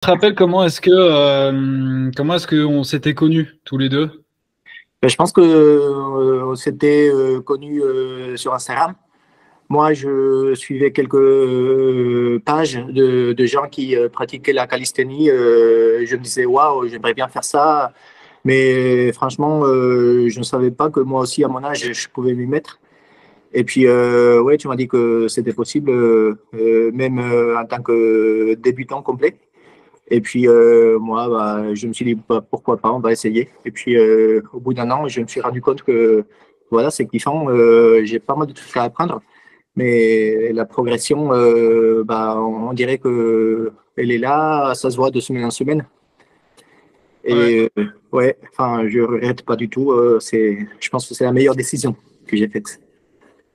te rappelles comment est-ce qu'on s'était connus tous les deux? Ben, je pense que on s'était connu sur Instagram. Moi, je suivais quelques pages de gens qui pratiquaient la calisthénie. Je me disais, waouh, j'aimerais bien faire ça. Mais franchement, je ne savais pas que moi aussi, à mon âge, je pouvais m'y mettre. Et puis, ouais, tu m'as dit que c'était possible, même en tant que débutant complet. Et puis, moi, bah, je me suis dit, bah, pourquoi pas, on va essayer. Et puis, au bout d'un an, je me suis rendu compte que, voilà, c'est kiffant. J'ai pas mal de trucs à apprendre. Mais la progression, bah, on dirait que elle est là, ça se voit de semaine en semaine. Ouais. Et ouais, enfin, je regrette pas du tout. Je pense que c'est la meilleure décision que j'ai faite.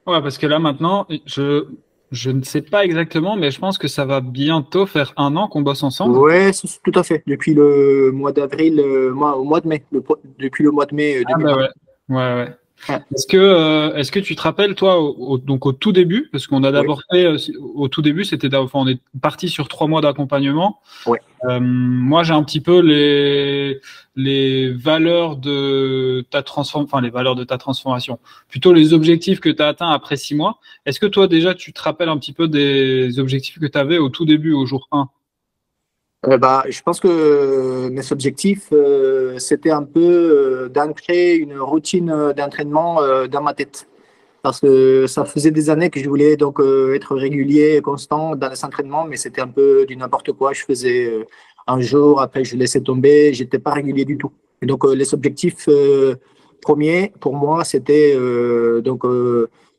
Ouais, parce que là maintenant, je ne sais pas exactement, mais je pense que ça va bientôt faire un an qu'on bosse ensemble. Ouais, tout à fait. Depuis le mois d'avril, au mois de mai, depuis le mois de mai Ah bah 2020. ouais. Ouais, ouais. Ouais. Est-ce que tu te rappelles, toi, donc au tout début, parce qu'on a Oui, d'abord fait, au tout début, enfin, on est parti sur 3 mois d'accompagnement. ouais. Moi, j'ai un petit peu les valeurs de enfin, les valeurs de ta transformation, plutôt les objectifs que tu as atteints après 6 mois. Est-ce que toi, déjà, tu te rappelles un petit peu des objectifs que tu avais au tout début, au jour 1? Bah, je pense que mes objectifs, c'était un peu d'ancrer une routine d'entraînement dans ma tête. Parce que ça faisait des années que je voulais donc être régulier et constant dans les entraînements, mais c'était un peu du n'importe quoi. Je faisais un jour, après je laissais tomber, j'étais pas régulier du tout. Et donc les objectifs premiers pour moi, c'était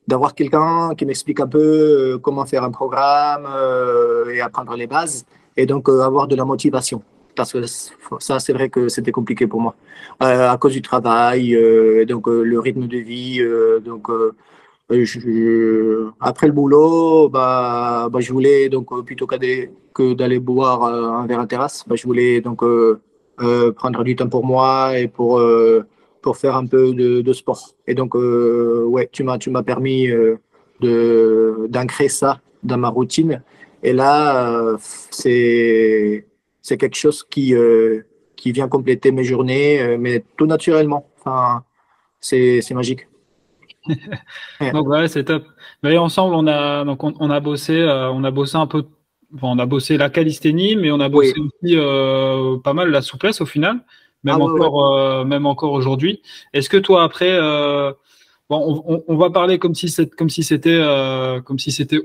d'avoir quelqu'un qui m'explique un peu comment faire un programme et apprendre les bases, et donc avoir de la motivation. Parce que ça, c'est vrai que c'était compliqué pour moi à cause du travail, le rythme de vie, après le boulot, bah, je voulais donc plutôt que d'aller boire un verre à terrasse, bah, je voulais donc prendre du temps pour moi et pour faire un peu de sport. Et donc, ouais, tu m'as permis d'ancrer ça dans ma routine. Et là, c'est quelque chose qui vient compléter mes journées, mais tout naturellement. Enfin, c'est magique. Ouais. Donc ouais, c'est top. Mais ensemble, on a bossé un peu, enfin, on a bossé la calisthénie, mais on a bossé Oui. aussi pas mal la souplesse au final, Ah ouais, ouais. même encore aujourd'hui. Est-ce que toi après, bon, on va parler comme si c'était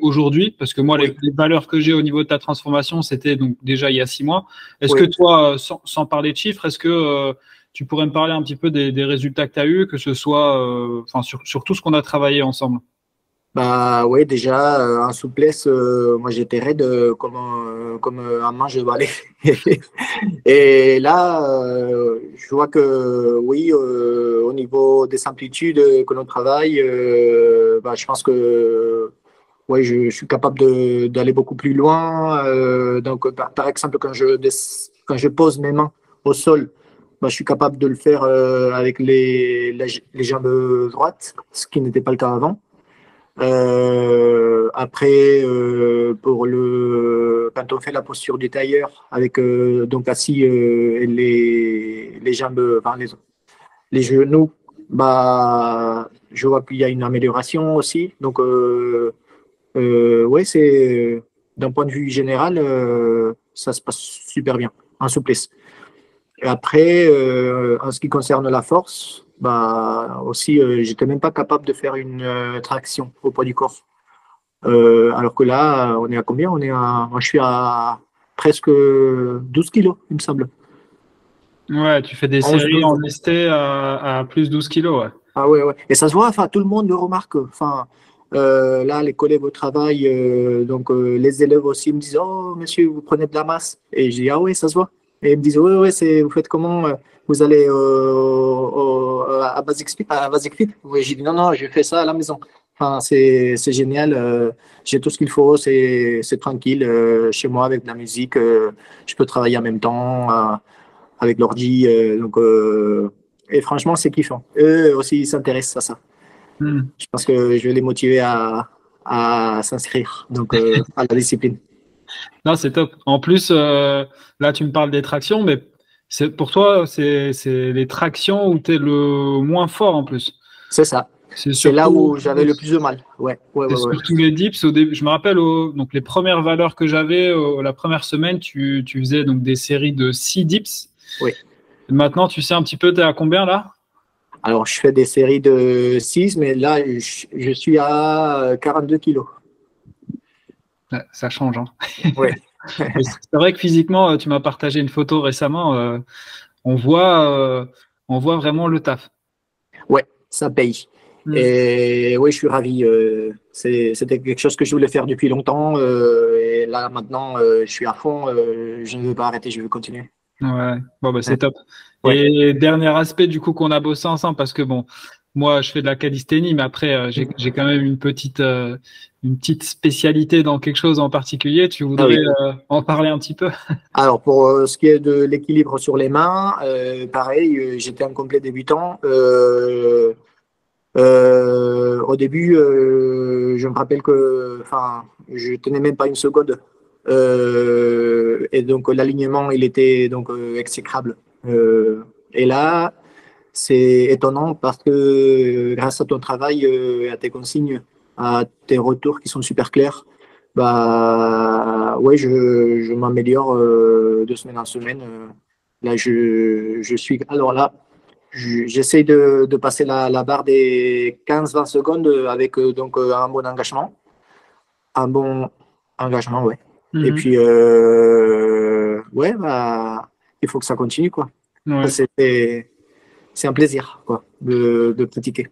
aujourd'hui, parce que moi Oui. les valeurs que j'ai au niveau de ta transformation, c'était donc déjà il y a 6 mois. Est-ce que Oui. toi, sans parler de chiffres, est-ce que tu pourrais me parler un petit peu des résultats que tu as eus, que ce soit enfin, sur tout ce qu'on a travaillé ensemble? Bah ouais, déjà en souplesse, moi j'étais raide comme un manche de balai. Et là, je vois que oui, au niveau des amplitudes que l'on travaille, bah, je pense que ouais, je suis capable d'aller beaucoup plus loin. Donc, par exemple, quand je pose mes mains au sol, bah, je suis capable de le faire avec les jambes droites, ce qui n'était pas le cas avant. Après, quand on fait la posture du tailleur, avec donc assis et les jambes, enfin, les genoux, bah, je vois qu'il y a une amélioration aussi. Donc, ouais, d'un point de vue général, ça se passe super bien, en souplesse. Et après, en ce qui concerne la force, bah, aussi, j'étais même pas capable de faire une traction au poids du corps. Alors que là, on est à combien? Moi, je suis à presque 12 kilos, il me semble. Ouais, tu fais des Onze séries douze. en lesté à plus 12 kilos, ouais. Ah ouais, ouais. Et ça se voit, enfin, tout le monde le remarque. Enfin, là, les collègues au travail, les élèves aussi me disent, oh, monsieur, vous prenez de la masse. Et je dis, ah oui, ça se voit. Et ils me disent, ouais, ouais, vous faites comment? Vous allez à Basic Fit? À Basic Fit? Oui, j'ai dit, non, non, je fais ça à la maison. Enfin, c'est génial. J'ai tout ce qu'il faut. C'est tranquille. Chez moi, avec de la musique, je peux travailler en même temps, avec l'ordi. Et franchement, c'est kiffant. Eux aussi, ils s'intéressent à ça. Hmm. Je pense que je vais les motiver à s'inscrire donc à la discipline. Non, c'est top. En plus, là, tu me parles des tractions, mais pour toi, c'est les tractions où tu es le moins fort en plus. C'est ça. C'est C'est là surtout, où j'avais le plus de mal. Ouais, ouais, c'est ouais, ouais. surtout les dips. Au début, je me rappelle, donc les premières valeurs que j'avais, la première semaine, tu faisais donc des séries de 6 dips. Oui. Maintenant, tu sais un petit peu, tu es à combien là? Alors, je fais des séries de 6, mais là, je suis à 42 kilos. Ouais, ça change, hein. Ouais, Mais c'est vrai que physiquement, tu m'as partagé une photo récemment. On voit, euh, on voit vraiment le taf. ouais, ça paye. Mm. Et oui, je suis ravi. C'était quelque chose que je voulais faire depuis longtemps. Et là, maintenant, je suis à fond. Je ne veux pas arrêter, je veux continuer. Ouais, bon, bah, Ouais, c'est top. ouais, Et dernier aspect, du coup, qu'on a bossé ensemble, parce que bon, moi, je fais de la calisthénie, mais après, j'ai quand même une petite spécialité dans quelque chose en particulier. Tu ah voudrais oui. en parler un petit peu? Alors, pour ce qui est de l'équilibre sur les mains, pareil, j'étais un complet débutant. Au début, je me rappelle que, enfin, je tenais même pas une seconde. Et donc, l'alignement, il était donc exécrable. Et là, c'est étonnant parce que grâce à ton travail et à tes consignes, à tes retours qui sont super clairs, bah ouais, je m'améliore de semaine en semaine. Là, je suis. Alors là, j'essaie de passer la barre des 15-20 secondes avec donc un bon engagement. Un bon engagement, ouais. Et Mhm. puis, ouais, bah, il faut que ça continue, quoi. Ça, Ouais. c'est un plaisir, quoi, de pratiquer.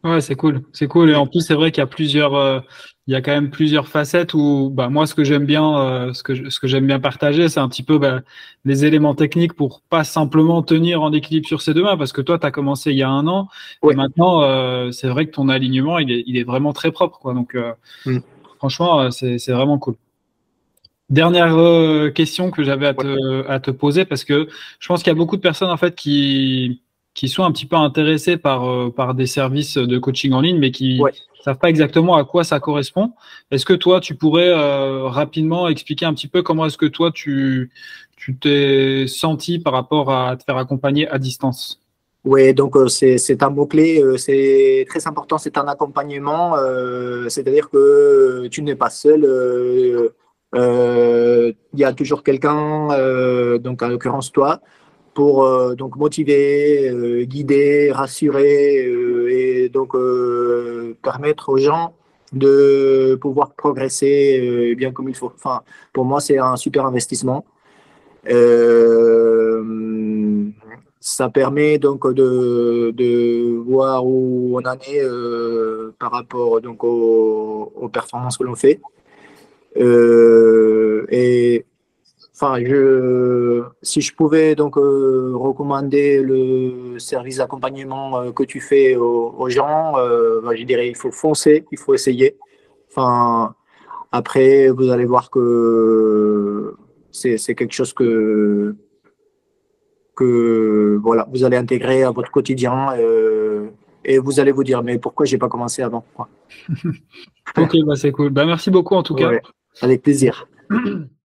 Ouais, c'est cool. C'est cool. Et Mm. en plus, c'est vrai qu'il y a il y a quand même plusieurs facettes où, bah, moi, ce que j'aime bien, ce que j'aime bien partager, c'est un petit peu, bah, les éléments techniques pour pas simplement tenir en équilibre sur ses deux mains. Parce que toi, tu as commencé il y a un an et Ouais. maintenant, c'est vrai que ton alignement, il est vraiment très propre, quoi. Donc, Mm. franchement, c'est vraiment cool. Dernière question que j'avais Ouais. à te poser parce que je pense qu'il y a beaucoup de personnes en fait qui sont un petit peu intéressées par des services de coaching en ligne mais qui Ouais. savent pas exactement à quoi ça correspond. Est-ce que toi tu pourrais rapidement expliquer un petit peu comment est-ce que toi tu t'es senti par rapport à te faire accompagner à distance? Ouais, donc c'est un mot-clé, c'est très important, c'est un accompagnement, c'est-à-dire que tu n'es pas seul, il y a toujours quelqu'un, donc en l'occurrence toi, pour donc motiver, guider, rassurer et donc permettre aux gens de pouvoir progresser bien comme il faut. Enfin, pour moi, c'est un super investissement. Euh, Ça permet donc de voir où on en est par rapport donc aux performances que l'on fait. Et enfin, si je pouvais donc recommander le service d'accompagnement que tu fais aux gens, bah, je dirais il faut foncer, il faut essayer. Enfin, après, vous allez voir que c'est quelque chose que voilà, vous allez intégrer à votre quotidien et vous allez vous dire mais pourquoi j'ai pas commencé avant, quoi. Ok, bah c'est cool. Bah merci beaucoup en tout cas. Ouais, avec plaisir.